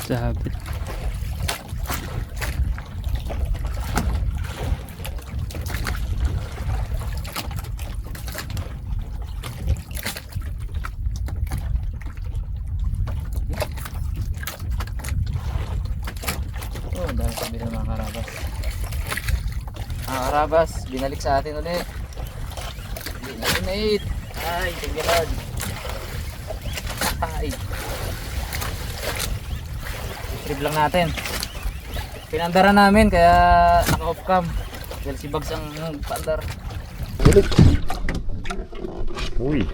Sabit. Oh, dahil sabi ng mga karabas. Mga karabas, binalik sa atin ulit. Hindi na inait. Ay, tingnan. Ay. Trip lang natin. Pinandara namin kaya naka-off cam. Dahil si Bags ang paandar. Uy.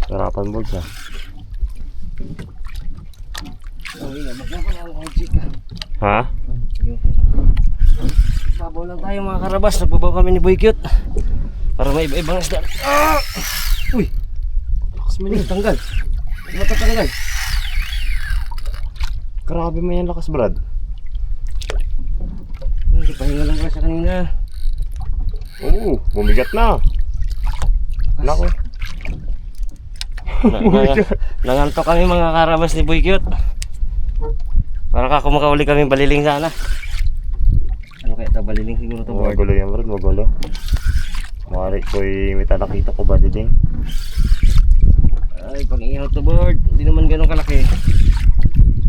Sarapan Bags ah. Ha? Babaw lang tayo mga karabas. Nagbabaw kami ni Boy Cute para may iba-ibang isda. Uy! Lakas mo yun, tanggal. Matatanggal. Grabe mo yan lakas Brad. Pahinga lang pala siya kanina. Oo, bumigat na. Nako. Nangantok kami mga karabas ni Boy Cute. Para kung makauli kami baliling sana. Ano kaya ito? Baliling siguro ito board. Magulo yan Brad, magulo. Mari ko'y may talakita ko ba diding? Ay, pag ihaw to board, hindi naman ganun kalaki.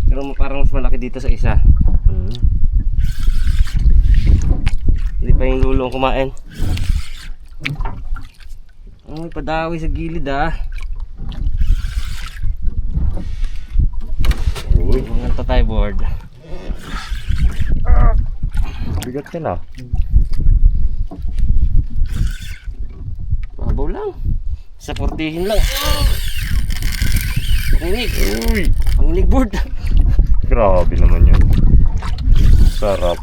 Pero parang mas malaki dito sa isa. Hindi pa yung lulong kumain. Ay, padawi sa gilid ah. Uy, Mga tatay board. bigat ka na. Mabaw lang. Sa portihin lang. Panginig. Uy, Panginig board. grabe naman yun. Sarap.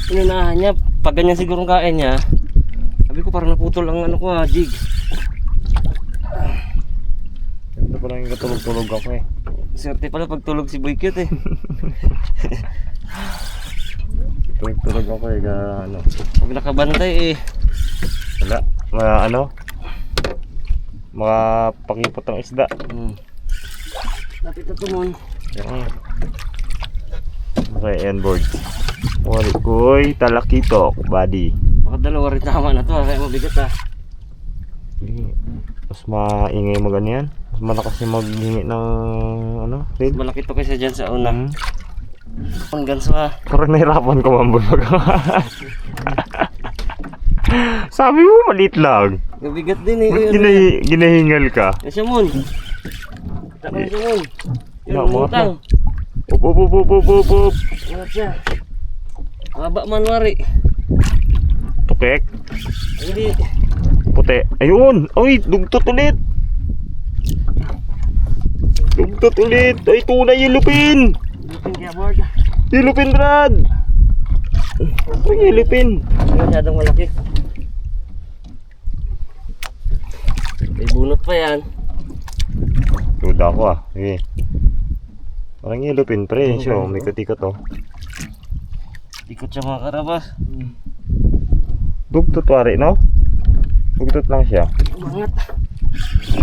Inunahan niya. Pag ganyan siguro kain niya. Sabi ko parang naputol ang ano ko jig. Ganda pa lang yung katulog-tulog ako eh. Swerte pala pag tulog si Boy Cute eh. Tulog-tulog ako eh, ano. Pag nakabantay eh. Wala, ano? Mga pakipot ang isda. Lapit na tumon. Yan. Okay, and board. Wari ko'y talakitok, buddy. Baka dalawa rin tama na to kaya mabigat ah. Mas maingay mo ganyan. Mas malakas yung maghingi ng ano, raid. Malaki to kaysa dyan sa una. Ang ganso ah. Parang nahirapan ko mambulog. Sabi mo maliit lang. Mabigat din eh. Ba't ginahingal ka? Yan siya mon. Tama siya mon. Yung Nakuha utang. Up, up, up, up, up, up, up. Ingat siya. Haba man wari. Tukek. Hindi. Puti. Ayun! Ay, dugtot ulit! Dugtot ulit! Ay, tunay yelupin! Lupin kaya board. Yelupin, Brad! Ay, yelupin! Masyadong malaki. May bunot pa yan. Tuda ko ah. Sige. Parang yelupin pre. So, may ikot-ikot oh. Ikot siya mga karabas. Dugtot wari, no? Dugtot lang siya. Umangat.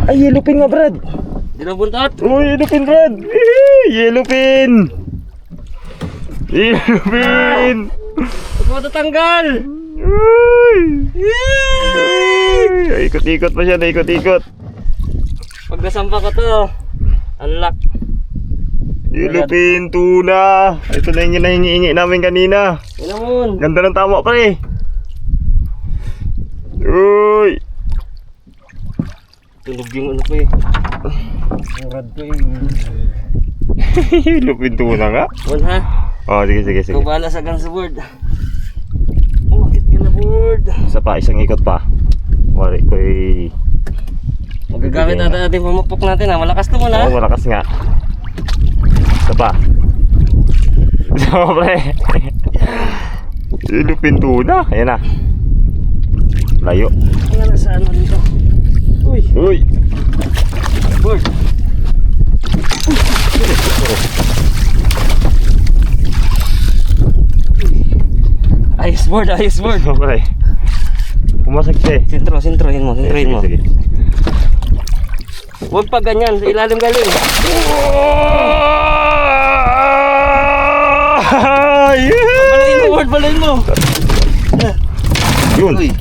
Ay, yelupin nga, Brad! Di na buntot. Oh, yelupin, Brad! Yelupin! Yelupin! Huwag mo tatanggal. Ay! Ay! Ikot-ikot pa siya, ikot-ikot. Pag nasampa ko to, unlock. Yelupin, tuna. Ito na yung hinahingi-hingi namin kanina. Yun naman. Ganda ng tama pre. Uy! Tunog yung ano ko eh. Yung rad ko eh. Yelupin, tuna nga. One ha? Oh, sige, sige, sige. Ikaw bahala sa guns board. Umakit ka na board. Isa pa, isang ikot pa. Wari ko eh. Magagamit natin ating pamukpok natin ha. Malakas to muna. Oo, malakas nga. Isa pa. Isa pa pre. Yelupin, tuna. Ayan na. Layo. nga nasa ano dito. Uy, Uy! bird. Ayos board, ayos board. Pre. Pumasag siya eh. Sentrohin mo, sentrohin mo. Sige. Huwag pa ganyan, sa ilalim galing. Balayin mo, board, balayin mo. Yun! Uy.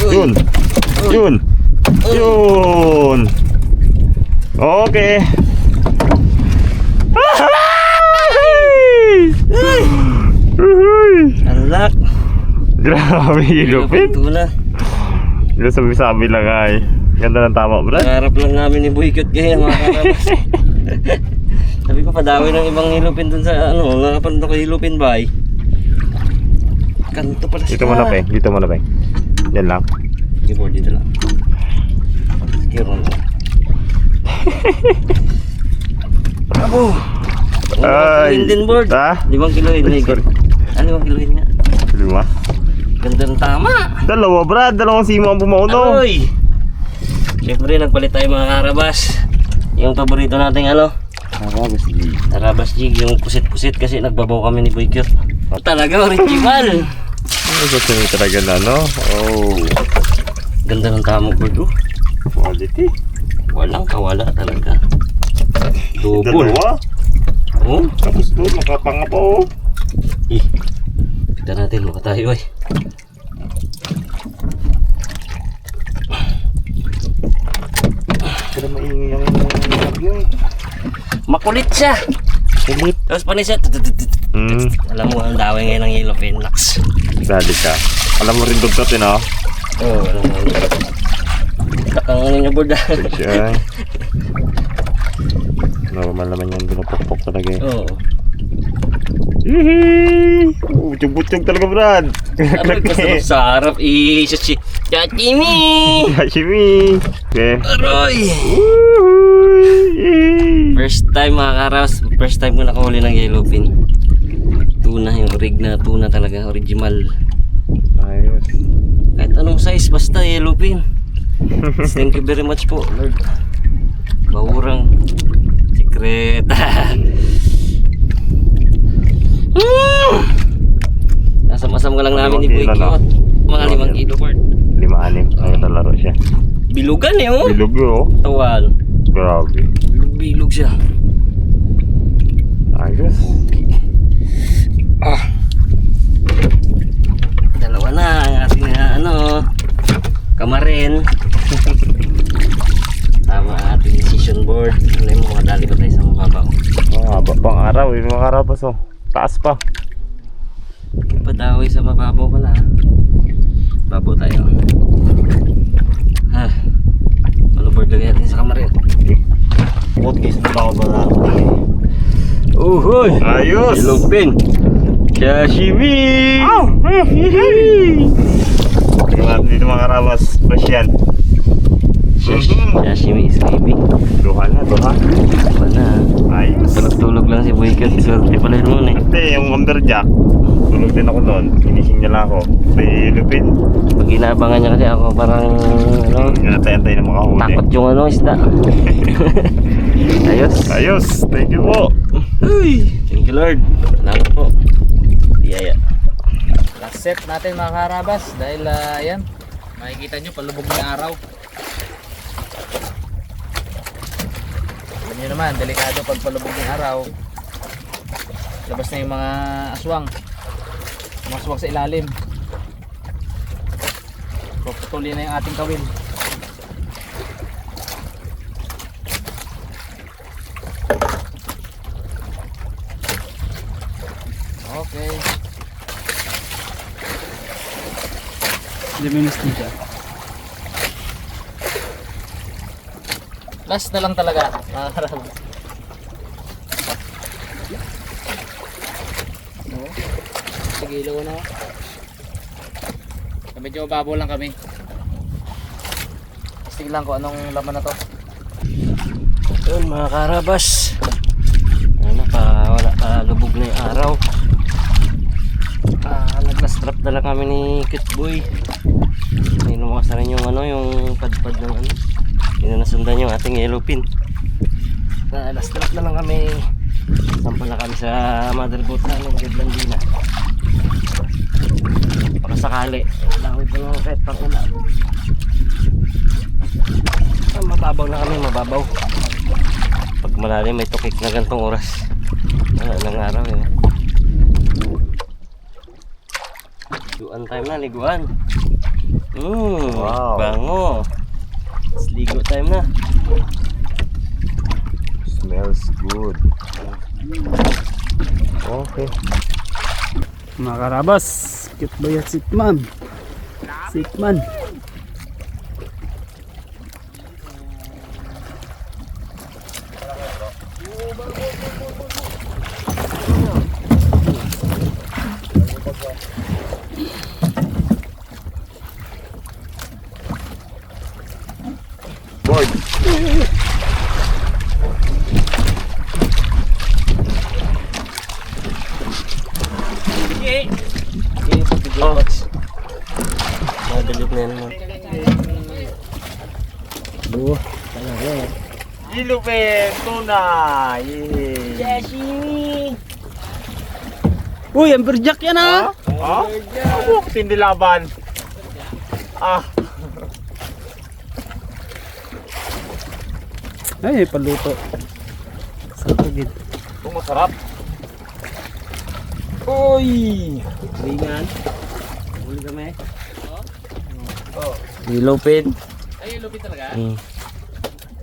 Yun! Yun! Yun! Okay! Alak. Grabe ilupin! Tuna. Yung sabi-sabi lang ay. Ganda ng tama, Brad. Harap lang namin ni Boycott kaya mga karabas. Sabi ko padawi ng ibang hilupin dun sa ano, nakapunta ko hilupin ba eh. Kanto pala siya. Dito mo na, Peng. Dito mo na, Peng. Yan lang. Keyboard dito lang. Sige ron. Abo! Ay! Din board. Ha? 5 kiloin. Ay, sorry. 5 kiloin nga. 5. Ganda ng tama. Dalawa, Brad. Dalawang simo ang bumauno. Aroy! Siyempre nagpalit tayo mga karabas. Yung paborito nating ano? Harabas, G. Karabas jig, yung pusit-pusit kasi nagbabaw kami ni Boycott. Talaga original. Ano gusto nyo talaga na, no? Oh. Ganda ng tamog board oh. Quality. Walang kawala talaga. Double. Dalawa. Oh? Tapos doon, nakapanga pa, oh. Eh. Kita natin maka tayo eh. Pero maingay ang lagyo, eh. Makulit siya. Kulit. Tapos panis siya. Alam mo ang daway ngayon ng yellow finlax. Dali ka. Alam mo rin dugtot, eh, no? Oo, alam mo. Takang ano niya board ah. Siya. Normal naman yan, pinapokpok talaga eh. Oo. Hihi! Butsyog-butsyog talaga, Brad. Aroy, pasarap sa harap. Chachimi! Hashimi! Okay. Aroy! Woohoo! First time mga karas, first time ko nakahuli ng yellowfin. Tuna, yung rig na tuna talaga, original. Ayos. Kahit anong size, basta yellowfin. Thank you very much po, Lord. Bawurang secret. Nasam-asam ka lang namin ni Boy Limang kilo, Kiot. Mga 5 kilo board. 5-6 ang nalaro siya. Bilugan eh oh. Bilog yun, oh. Tawal. Grabe. Bilog siya. Ayos. Dalawa na ang ating ano, kamarin. Tama ang ating decision board. Ano mo, madali pa tayo sa mababaw. Oh, haba pang araw, yung mga karabas, oh. Taas pa. Padawi sa mababaw pala. Babaw tayo. Ha. Ano board lagay natin sa kamarin? What case na ako ba na? Uhoy! Ayos! Ilupin! Sashimi! Oh! Dito mga karabas, fresh yan. Sashimi is baby. Duha na, duha. Diba na? Ayos. Tulog-tulog lang si Boycott. Swerte pala yun muna eh. Ate, yung umberjack, tulog din ako doon. Inising niya lang ako. May lupin. Pag inaabangan niya kasi ako parang ano, Natay-antay na makahuli. takot yung ano isda. Ayos. Ayos, thank you po. Uy, thank you Lord. Salamat po. Biyaya. Last set natin mga karabas dahil ayan, makikita nyo palubog ng araw. Alam nyo naman, delikado pag palubog ng araw. Labas na yung mga aswang. Mga aswang sa ilalim. Puputuli na yung ating kawil. Okay. Last na lang talaga, mga karabas. Sige, ilaw na. Medyo mababaw lang kami. Testing lang kung anong laman na to. Yun mga karabas. Ano pa, wala pa lubog na yung araw. Nag-last trap na lang kami ni Cute Boy. May lumakas na rin yung ano, yung padpad ng ano. Hindi na nasundan yung ating yellow pin. Last lap na lang kami. Sampal na kami sa motherboard namin, Giblandina. Baka sakali, lawid na lang kahit pang ulan. Mababaw na kami, mababaw. Pag malalim may tukik na gantong oras. Wala ng araw eh. Liguan time na, liguan. Wow. Bango. Let's ligo time na. Smells good. Okay. Mga karabas, cute boy at sikman. Sikman. Board. Oh. Madalit na yan mo. Buo. Talaga yan. Ilupin, tuna. Uy, amberjack yan ah! Ha? Abok, tindi laban. Ah. Ay, paluto. Sakagid. Ito masarap. Uy! Ringan. Huli kami. Yellow pin. Ay, lupit talaga. Mm.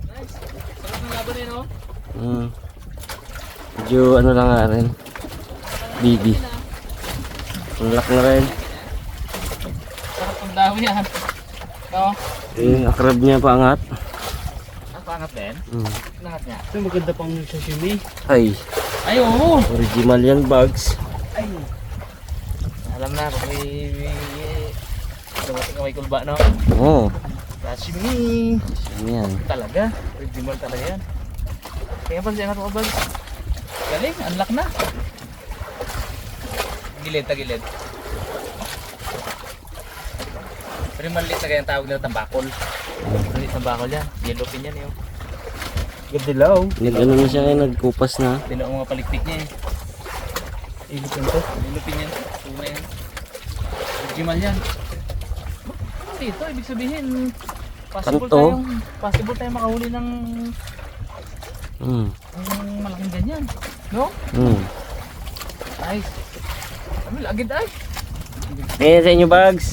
Nice. Sarap ng laban eh, no? Mm. Medyo ano lang nga rin. Bigi. Malak na rin. Sarap ng dawi yan. No? Yung akrab niya paangat. Ang pangat din. Mm. Pangat niya. Ito maganda pang sashimi. Ay, Ay, oo. original yan bugs. Ay. Alam na, kung may dumating ka may kulba, no? Oo. Sashimi. Ano yan? Talaga. Original talaga yan. Kaya pa siya nga ito, Abag. Galing, unlock na. Gilid, tagilid. Pero maliit na kaya tawag nila tambakol. Maliit tambakol yan. Yellow pin yan, yun. Gadilaw. Nag-ano na siya ngayon, nagkupas na. Tino ang mga palikpik niya eh. Ilipin to. Yellow pin yan. Tuna yan. Original yan. Dito, ibig sabihin, Kanto? possible tayong makahuli ng Mm. malaking ganyan. No? Mm. Nice. Kami lagid ay. Tingnan sa inyo bugs.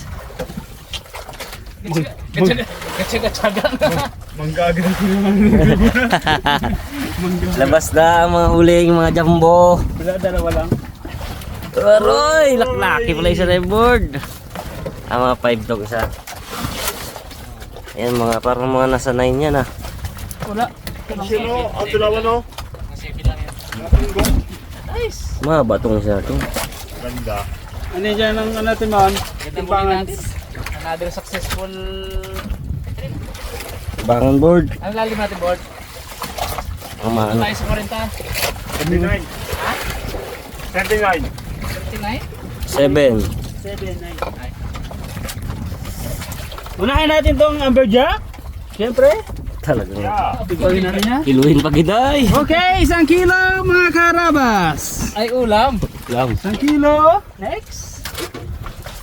Gatsaga na. Manggagan ko naman. Labas na ang mga huling mga jumbo. Wala, dalawa lang. Aroy! Laklaki pala isa na yung board. Mga 5 dog isa. Ayan mga parang mga nasa 9 yan ah. Wala. Sino? Ang dalawa no? Masipin lang yan. Nice. Mahaba tong isa to. Ganda. Ano yan dyan ang natin man? Ganda mo natin. Another successful. Bangon board. Ano lalim natin board? Ang mga ano. Tayo sa 40. 39. Ha? 39. 39? 7. Unahin natin tong amberjack. Siyempre. Talagang Ipagin natin yan. kiluhin pa giday. Okay, 1 kilo mga karabas. Ay, ulam. Lang. 1 kilo. Next.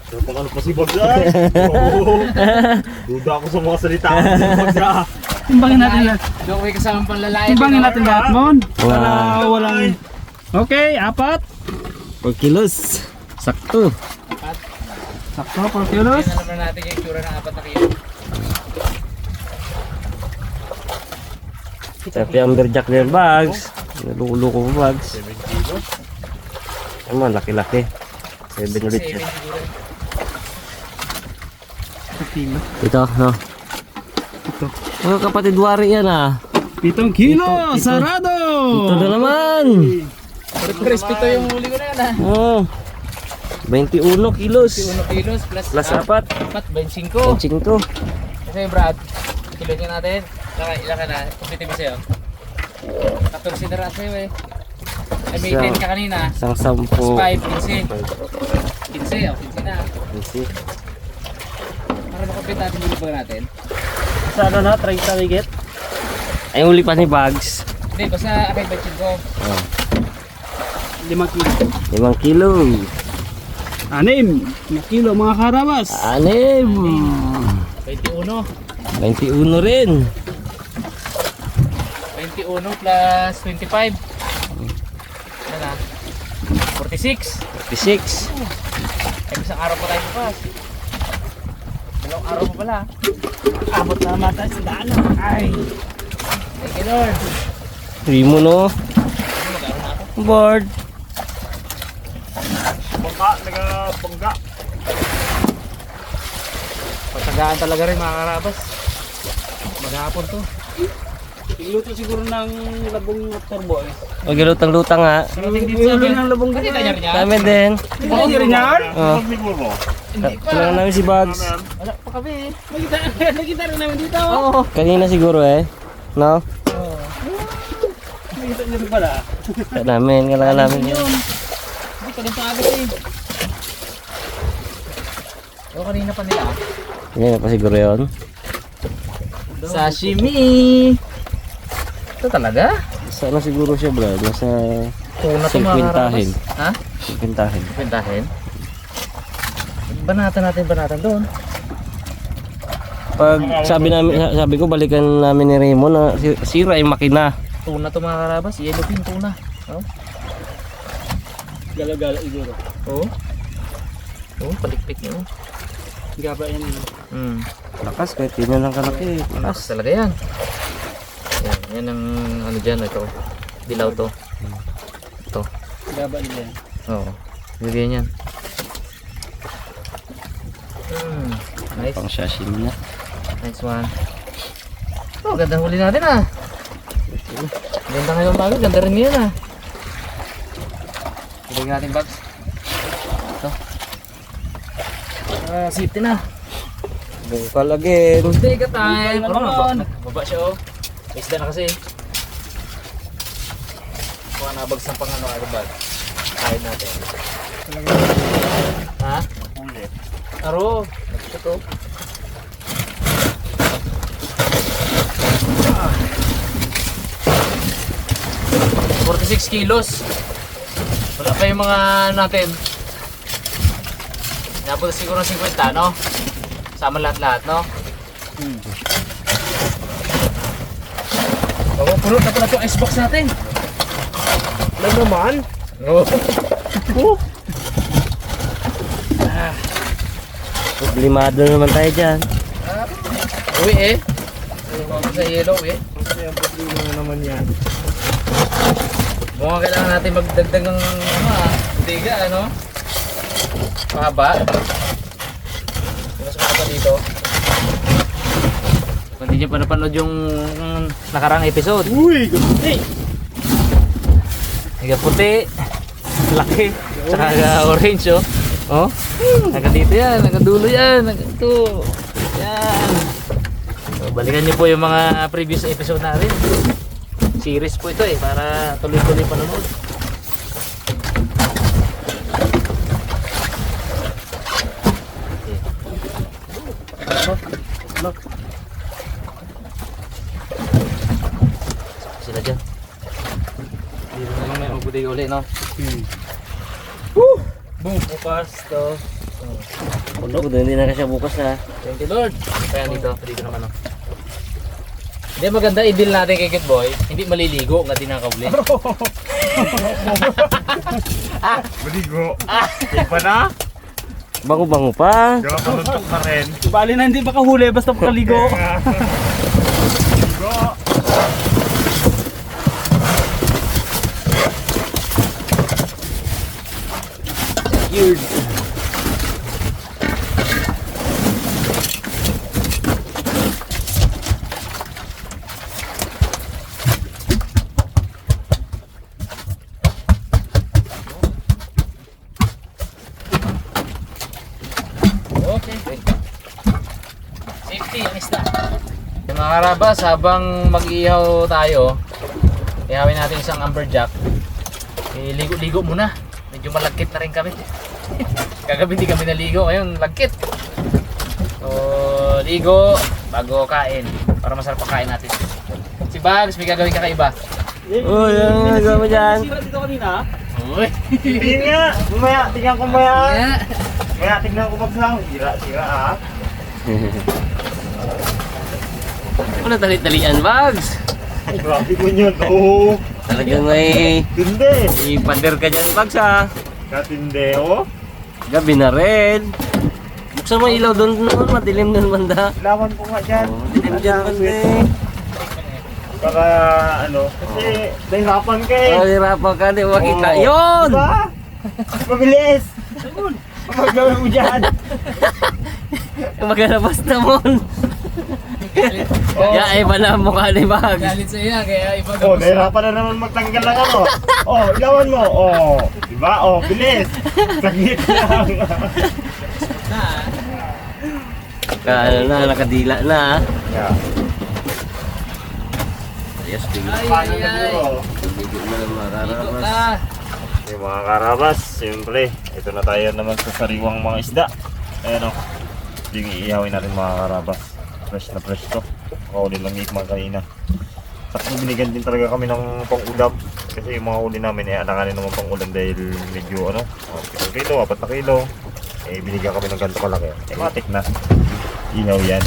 Napakalo pa si Bagay. Duda ako sa mga salita. Bagay. Timbangin natin lahat. Doon may kasama pang lalaki. Timbangin natin lahat, Mon. Para Wow. walang... Okay, 4. 4 kilos. Sakto. Sakto, 4 kilos. Alam na natin yung itsura ng 4 na kilo. Tapi amberjack na yung bags. Nalulo ko bags. 7 kilos. Ano, laki-laki. 7 ulit 7 siya. siguro. 1 kilo. Ito, no? Ito. Mga kapatid wari yan ah. 7 kilo, Ito. sarado! Ito na naman. Respeto yung huli ko na yan, ha? Oh. 21 kilos. 1 kilos plus Plus 4. 25. 5. Kasi Brad, kilo niya natin. Ilan ka na? Kumpitin mo sa'yo. 14 na rin sa'yo eh. Ay, may 10 ka kanina. Isang 10. Plus 5, 15. 15, oh, 15 na. Kasi Para Malapit natin yung libang natin. Sa ano na, try sa higit. Ay, uli pa ni Bags. Hindi, basta akay batchin ko. 5 kilo. 5 kilo. 5 kilo mga karabas. 6. 21. 21 rin. 21 plus 25. Ano na? 46. 56. Ay, isang araw pa tayo bukas. Dalawang araw pa pala. Abot na naman tayo sa daan. Ay! Thank you, Lord. Hindi mo no. Magkaroon na ako. Board. Bangga. Pagtagaan talaga rin mga karabas. Maghapon to. Iluto siguro ng labong turbo eh. Maglutang-lutang ha. Iluto ng labong Kasi kanya rin yan. Kami din. Oo, rin yan. Oh. Hindi pa. Kailangan namin si Bags. Wala pa kami. Nakita rin namin dito. Oo. Kanina siguro eh. No? Nakita niyo rin pala. Kailangan namin yun. Hindi pa rin paabot eh. O kanina pa nila. Hindi na pa siguro yun. Sashimi! Ito talaga? Sana siguro siya Brad. Nasa Tuna to mga Singkwintahin. karabas. Ha? pintahin. Pintahin? Banatan doon. Pag sabi ko balikan namin ni Raymond na sira yung makina. Tuna to mga karabas. Yellowfin tuna. Oh? Gala-gala siguro. Oo. Oo, palikpik niyo. Gaba yan. Lakas kahit yun lang kalaki. Lakas talaga yan. Yan ang ano dyan. Ito. Dilaw to. Ito. Gaba nila yan. Oo. Bigyan yan. Nice. Pang sashimi na. Nice one. Oh, ganda huli natin ah. Ganda ngayon bago. Ganda rin yan ah. Ilagay natin bags. Ito. Safety na. Bungkal again. Take a time. Ano? Baba siya oh. May isda na kasi. Kuha na bags ng pang ano bag. Kain natin. Ha? Aro. Ito. 46 kilos. Wala pa yung mga natin. Napos siguro ng 50, no? Sama lahat-lahat, no? Oo, puno na pala itong icebox natin. Ano naman? Oo. Problemado naman tayo dyan. Uwi eh. Sa yellow eh. Kaya problema na naman yan. Mukhang kailangan natin magdagdag ng ano tiga ano. Mahaba. Mas mahaba dito. Kung hindi nyo pa napanood yung nakarang episode. Uy, gusti! Naga puti. Laki. Tsaka orange oh. Oh. Naga dito yan. Naga dulo yan. Naga ito. Yan. So, balikan nyo po yung mga previous episode natin. Series po ito eh. Para tuloy-tuloy panonood. Look. Sila dyan. Dito naman may magbudi uli, no? Boom! Bukas to. Puno, hindi na siya bukas na. Thank you Lord. Kaya dito naman, no? Hindi maganda i-deal natin kay Cute Boy. Hindi maliligo nga din nakakabuli. Maligo. Iba na? Bango-bango pa. Gawin ka nuntok na rin. Bali na hindi makahuli basta makaligo. Maligo. Weird. Okay. Safety ang isda. Yung mga karabas, habang mag-ihaw tayo, ihawin natin isang amberjack. Ligo-ligo muna. Medyo malagkit na rin kami. Kagabi hindi kami naligo, ngayon lagkit. So, So, ligo bago kain. Para masarap ang kain natin. Si Bags, may gagawin kakaiba. Oh, yan, nagawa mo dyan. Sira dito kanina. Uy! Hindi nga. Mamaya, tingnan ko mamaya. Yeah. Mamaya, tingnan ko magsang. Sira ah. Ano talit-talian, Bags? Ay, grabe mo yun. Oo. Talagang may Tindi. ipader ka dyan, Bags, ha? Katindi, oh. Gabi na rin. Buksan mo ilaw doon naman, madilim doon banda. Lawan ko nga dyan. Oh, dilim dyan banda eh. Para ano, kasi nahirapan ka eh. Oh, hirapan ka, di makita. Oo. Yun! Diba? Mabilis! Magagawin mo dyan. Magalabas na mo. Ya, ay pala ang mukha ni Bags. Galit sa iya, kaya iba Oh, nahirapan na naman magtanggal ng ano. Oh, ilawan mo. Oh, diba? Oh, bilis. Saglit lang. Ano na, nakadila na. Yeah. Yes, bigyan. Paano na siguro? Bigyan mo ng Ligo mararabas. ka. Yung mga karabas, siyempre, ito na tayo naman sa sariwang mga isda. Ayan o, yung iihawin natin mga karabas. Fresh na fresh to. Kahuli lang mga kanina. Sakto binigyan din talaga kami ng pang-ulam. Kasi yung mga huli namin, alanganin naman pang-ulam dahil medyo ano, 1 kilo, 4 na kilo. Eh, binigyan kami ng ganito kalaki. Eh, matik na. Ihaw yan.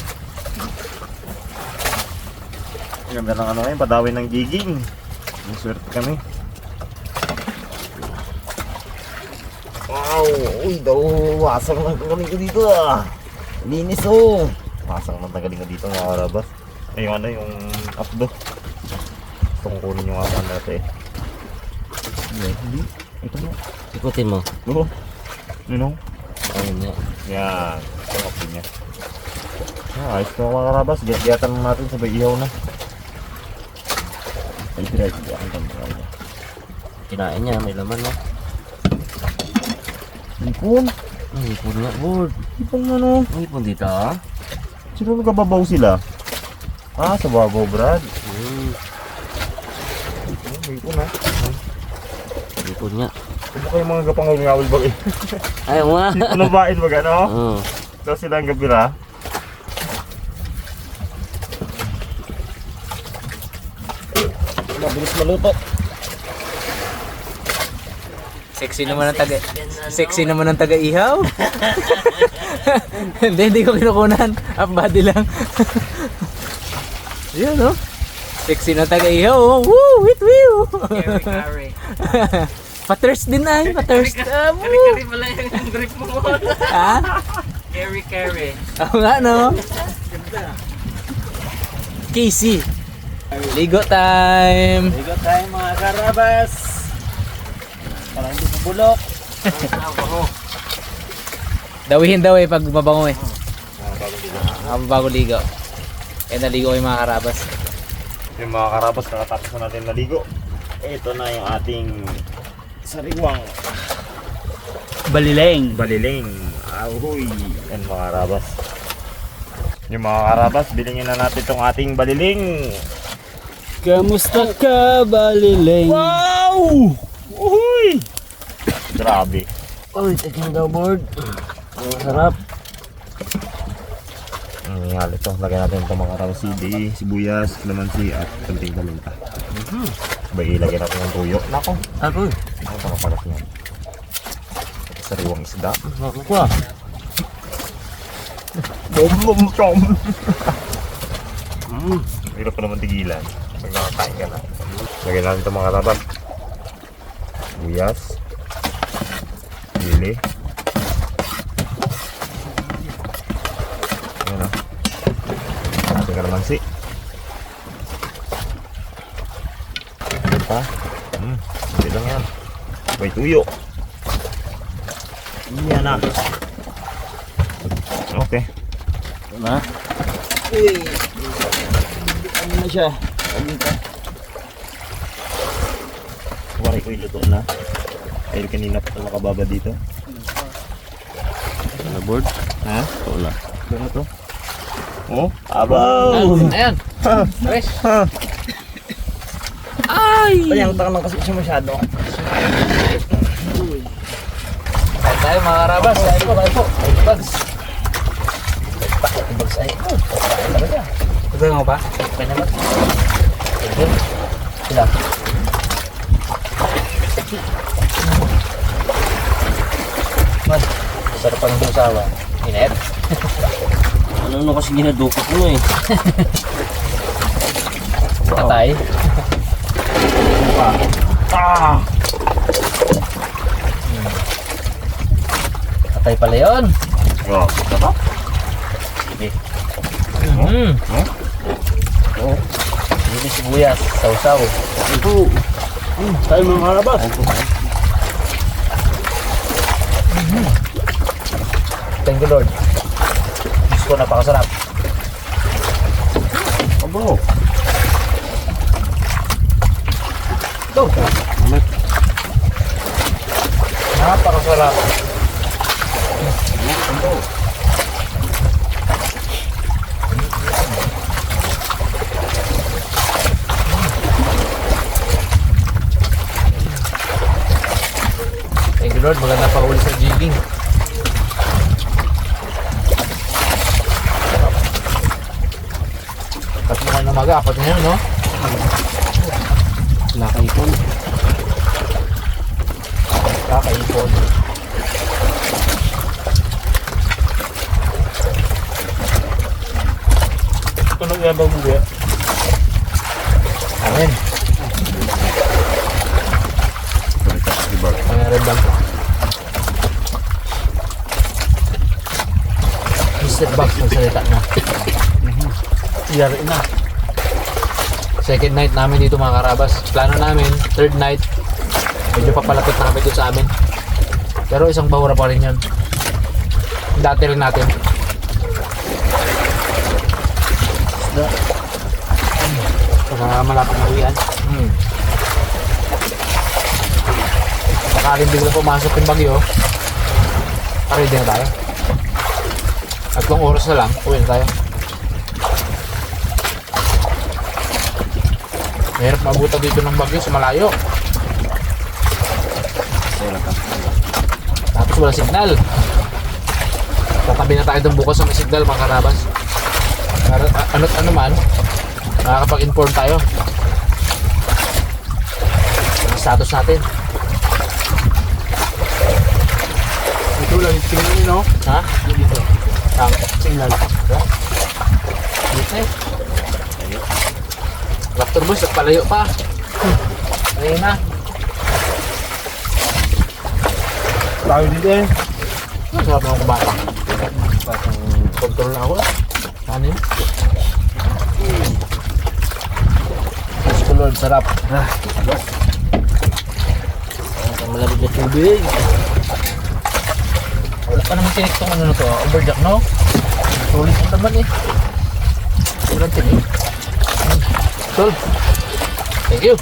Ganda ng ano ngayon, padawin ng giging. Ang swerte kami. Wow! Uy, daw, wasang ng tagaling ko dito ah. Linis oh. Wasang ng tagaling ko dito mga karabas. Ay, yung ano, yung updo. Gusto kong kunin yung apan natin eh. Hindi. Ito mo. Ikutin mo. Oo. Ano? Ayun niya. Yan. Ito ang updo niya. Ayos na mga karabas. Giyatan na natin sabay ihaw na. Ay, tira. Ang ganda. Kinain niya, may laman no. Ipon. Ay, ipon nga, Bord. Ipon ano? Ay, ipon dito ah. Sino nagkababaw sila? Ah, sa babaw, Brad. Ipon ha. Ipon nga. Ano kayo mga gapangawal ba eh? Ayaw nga. Ano bain ba gano? Oo. Ito sila ang gabira. Mabilis maluto. Sexy naman ang taga-ihaw. Hindi ko kinukunan. Up body lang. Yun, no? Sexy na taga-ihaw. Oh. Woo! Wit woo! Paters din ay. Paters. Kari-kari pala yung grip mo. Ha? Kari-kari. Oo nga, no? Casey. Ligo time. Ligo tayo mga karabas. Parang hindi mabulok. Dawihin daw eh pag mabango eh. Bago ligo. Eh naligo yung mga karabas. Yung mga karabas, kakatapos na natin naligo. Ito na yung ating sariwang Balileng. baliling. Ahoy! Yan mga karabas. Yung mga karabas, bilingin na natin itong ating baliling. Kamusta ka, Balileng? Wow! Uy! Grabe. Uy, taking daw, Bord. Ang sarap. Ang halo ito. Lagyan natin itong mga karabas. Sibuyas, kalamansi at kunting paminta. Sabay ilagyan natin ng tuyo. Nako. Ako. Ang pakapalat niyan. Ito sariwang isda. Ako ko ah. Bom chom. Hirap pa naman tigilan. Pag nakakain ka na. Lagyan natin itong mga karabas. Sibuyas. Sili. Ayan o. Ating kalamansi. Pa. Hindi lang yan. May tuyo. Yan na. Okay. Na? Uy. Ano na siya? Kuwari ko iluto na. Dahil kanina pa ito nakababa dito. Ano, Bord? Ha? Ito na. Ano to? Oh? Abaw! Ayan. Fresh. Payang taka lang kasi siya masyado. Kain tayo mga karabas. Kain po. Bags. Ibag Ay, talaga. Ito mo ba? Okay naman. Sige. Sila. Man, sarap pa ng usawa. Init. Ano kasi ginadukot mo eh. Katay. Ah! Katay pala yun. Oh, sarap. Mm. Oh. Hindi sibuyas. Sausaw. Ito. Tayo mga karabas. Thank you, Lord. Diyos ko, napakasarap. Abo. Ito. Napakasarap. Thank you, Lord. Maganda pa uli sa jigging. Tapos na kayo ng maga. Apat na yun, no? Nakaipon. Kakaipon. Ito nagyabang mo ba? Amen. Mayroon lang. Mr. Box magsalita na. Yari na. Second night namin dito mga karabas. Plano namin, third night. Medyo papalapit na kami dito sa amin. Pero isang bahura pa rin yun. Dati rin natin. Para malapit na uwian. Sakaling bigla pumasok yung bagyo. Ready na tayo. Tatlong oras na lang, uwi na tayo. Mahirap mabuta dito ng bagyo sa malayo. Tapos wala signal. Tatabi na tayo doon bukas sa may signal mga karabas. Para ano't ano man, makakapag-inform tayo. Ang status natin. Ito lang, tingnan nyo, no? Ha? Dito. Ang Signal. dito eh. Raptor boys, at palayo pa. Ayun na. Tayo dito eh. Ang sarap ng kubata. Control na ako eh. Ano yun? Diyos ko Lord, sarap. Ang malamig na tubig. Wala pa naman tinik tong ano na to, overjack no? Sulit mo naman eh. Walang tinik. Tol, thank you.